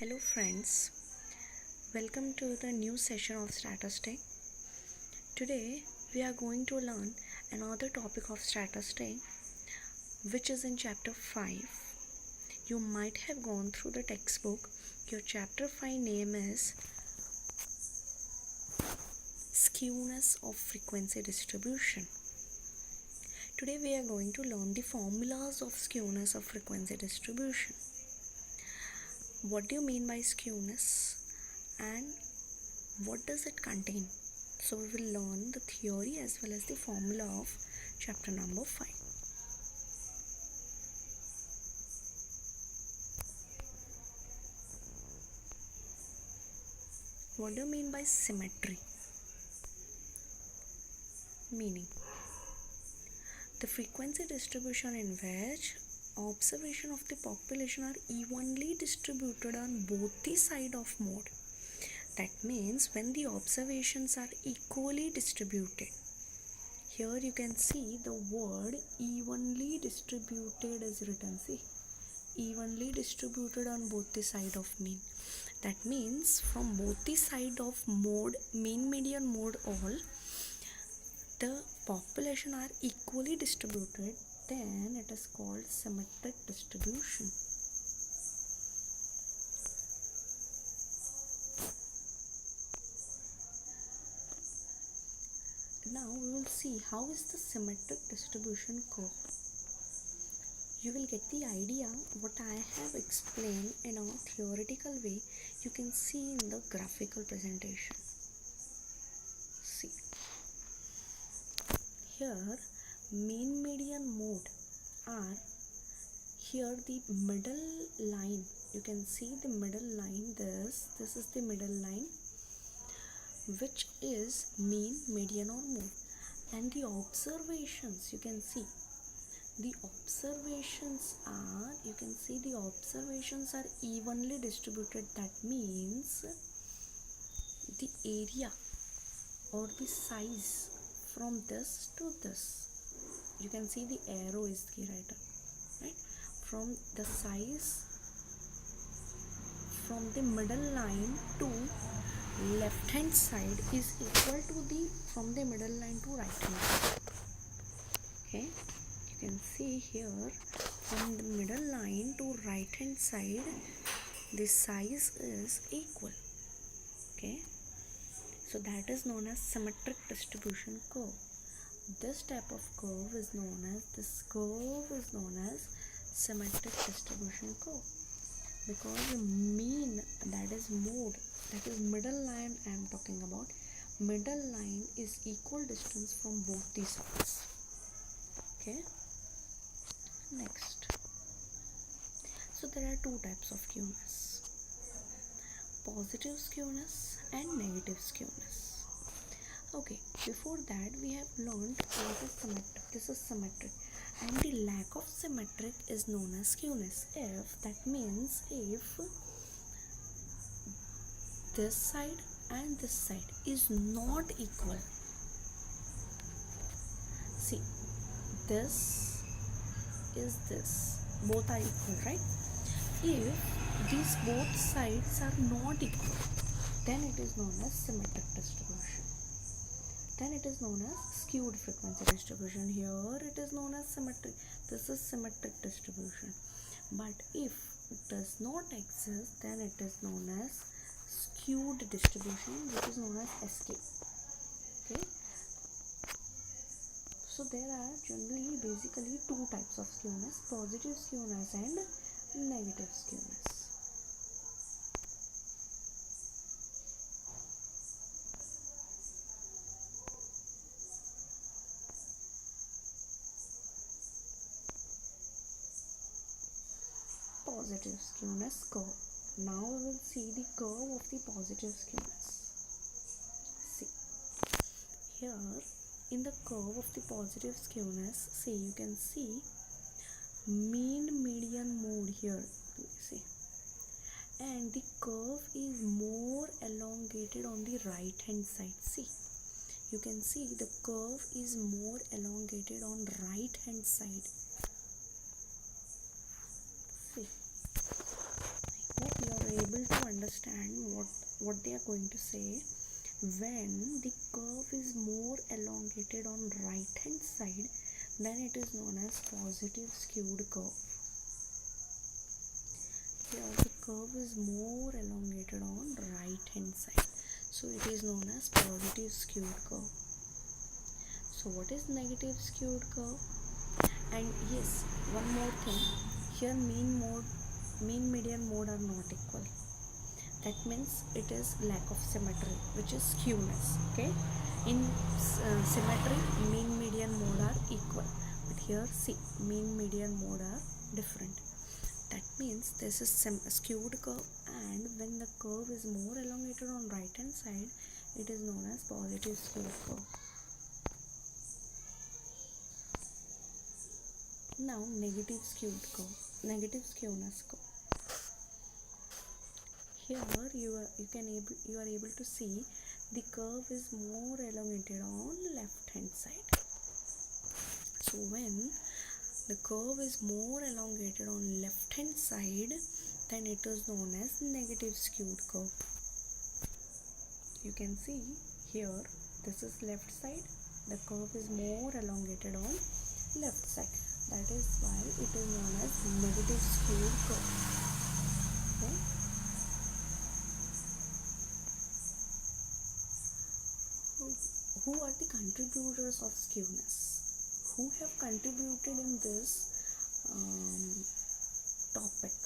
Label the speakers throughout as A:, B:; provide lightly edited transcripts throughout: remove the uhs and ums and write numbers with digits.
A: Hello friends, welcome to the new session of Statistic. Today we are going to learn another topic of Statistic which is in chapter 5. You might have gone through the textbook. Your chapter 5 name is Skewness of Frequency Distribution. Today we are going to learn the formulas of skewness of frequency distribution. What do you mean by skewness and what does it contain? So we will learn the theory as well as the formula of chapter number 5. What do you mean by symmetry? Meaning, the frequency distribution in which observation of the population are evenly distributed on both the side of mode. That means when the observations are equally distributed. Here you can see the word evenly distributed is written. See, evenly distributed on both the side of mean. That means from both the side of mode, mean, median, mode, all, the population are equally distributed, then it is called symmetric distribution. Now we will see how is the symmetric distribution curve. You will get the idea what I have explained in a theoretical way. You can see in the graphical presentation. See, here mean, median, mode are here the middle line. You can see the middle line. This is the middle line, which is mean, median or mode. And the observations, you can see the observations are, evenly distributed. That means the area or the size from this to this, you can see the arrow is the right, from the size from the middle line to left hand side is equal to the from the middle line to right hand side. Okay, you can see here from the middle line to right hand side the size is equal. Okay, so that is known as symmetric distribution curve. This type of curve is known as symmetric distribution curve, because mean, that is mode, that is middle line I am talking about. Middle line is equal distance from both the sides. Okay, next. So there are two types of skewness: positive skewness and negative skewness. Okay, before that we have learned what is symmetric. This is symmetric, and the lack of symmetric is known as skewness. That means if this side and this side is not equal. See, this is this, both are equal, right? If these both sides are not equal, then it is known as symmetric distribution. Then it is known as skewed frequency distribution. Here it is known as symmetric. This is symmetric distribution. But if it does not exist, then it is known as skewed distribution, which is known as SK. Okay, so there are generally basically two types of skewness: positive skewness and negative skewness. Positive skewness curve. Now we will see the curve of the positive skewness. See, here in the curve of the positive skewness, see, you can see mean, median, mode here. See, and the curve is more elongated on the right hand side. See, you can see the curve is more elongated on right hand side. See, I hope you are able to understand what they are going to say. When the curve is more elongated on right hand side, then it is known as positive skewed curve. Here the curve is more elongated on right hand side, so it is known as positive skewed curve. So what is negative skewed curve? And yes, one more thing, here mean, median, mode are not equal. That means it is lack of symmetry, which is skewness. Okay, in symmetry, mean, median, mode are equal, but here see, mean, median, mode are different. That means this is a skewed curve, and when the curve is more elongated on right hand side, it is known as positive skewed curve. Now negative skewed curve, negative skewness curve. Here you are able to see the curve is more elongated on left hand side. So when the curve is more elongated on left hand side, then it is known as negative skewed curve. You can see here, this is left side, the curve is more elongated on left side. That is why it is known as negative skewed curve. Okay. Who are the contributors of skewness? Who have contributed in this topic?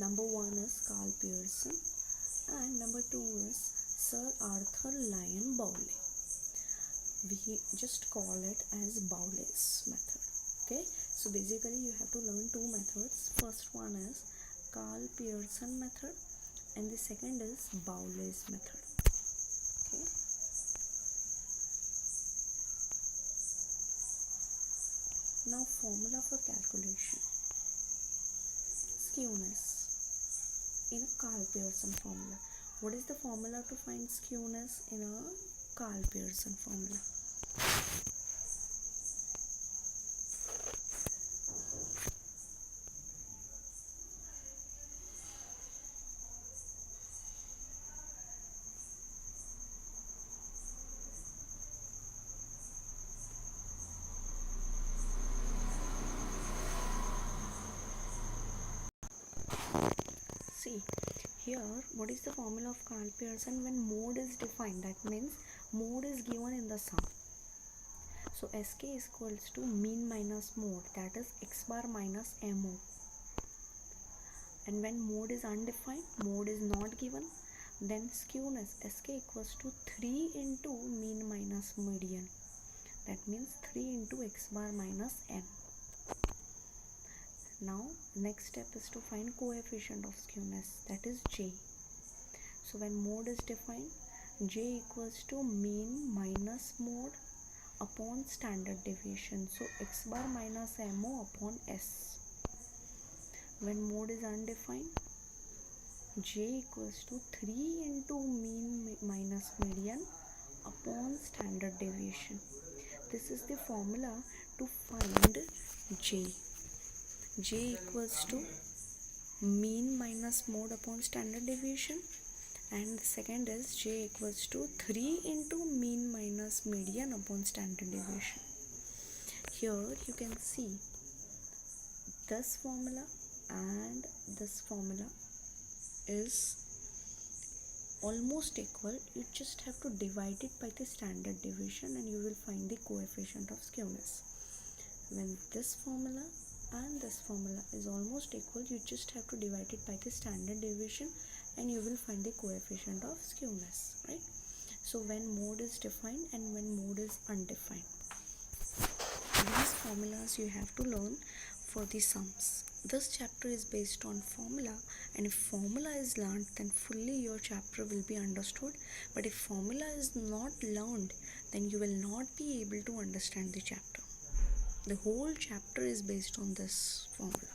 A: Number 1 is Carl Pearson, and number 2 is Sir Arthur Lyon Bowley. We just call it as Bowley's method. Okay, so basically you have to learn two methods. First one is Carl Pearson method, and the second is Bowley's method. Okay. Now formula for calculation. Skewness in a Carl Pearson formula. What is the formula to find skewness in a Carl Pearson formula? See, here what is the formula of Carl Pearson when mode is defined? That means mode is given in the sum. So SK is equals to mean minus mode, that is x bar minus MO. And when mode is undefined, mode is not given, then skewness SK equals to 3 into mean minus median. That means 3 into x bar minus M. Now next step is to find coefficient of skewness, that is J. So when mode is defined, J equals to mean minus mode upon standard deviation. So x bar minus MO upon S. When mode is undefined, J equals to 3 into mean minus median upon standard deviation. This is the formula to find J. J equals to mean minus mode upon standard deviation, and the second is J equals to 3 into mean minus median upon standard deviation. Here you can see this formula and this formula is almost equal. You just have to divide it by the standard deviation and you will find the coefficient of skewness. When this formula and this formula is almost equal, you just have to divide it by the standard deviation and you will find the coefficient of skewness, right? So when mode is defined and when mode is undefined, these formulas you have to learn for the sums. This chapter is based on formula, and if formula is learned, then fully your chapter will be understood. But if formula is not learned, then you will not be able to understand the chapter. The whole chapter is based on this formula.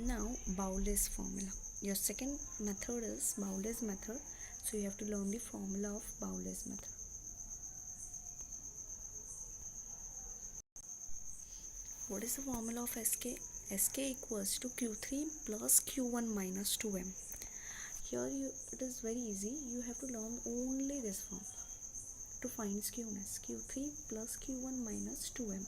A: Now Bowley's formula. Your second method is Bowley's method. So you have to learn the formula of Bowley's method. What is the formula of SK? SK equals to Q3 plus Q1 minus 2M. Here it is very easy. You have to learn only this formula to find skewness. Q3 plus Q1 minus 2M.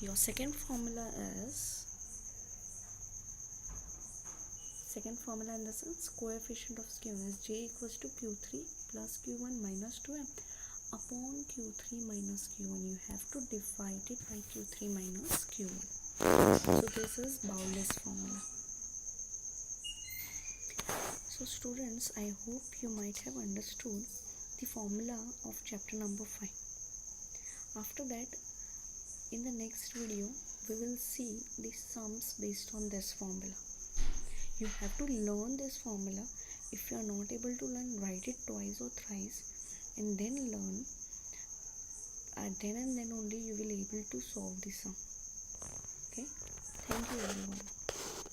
A: Your second formula in the sense coefficient of skewness, J equals to Q3 plus Q1 minus 2M upon Q3 minus Q1. You have to divide it by Q3 minus Q1. So this is Bowless formula. So students, I hope you might have understood the formula of chapter number 5. After that, in the next video, we will see the sums based on this formula. You have to learn this formula. If you are not able to learn, write it twice or thrice and then learn. Then and then only you will able to solve the sum. Okay. Thank you everyone.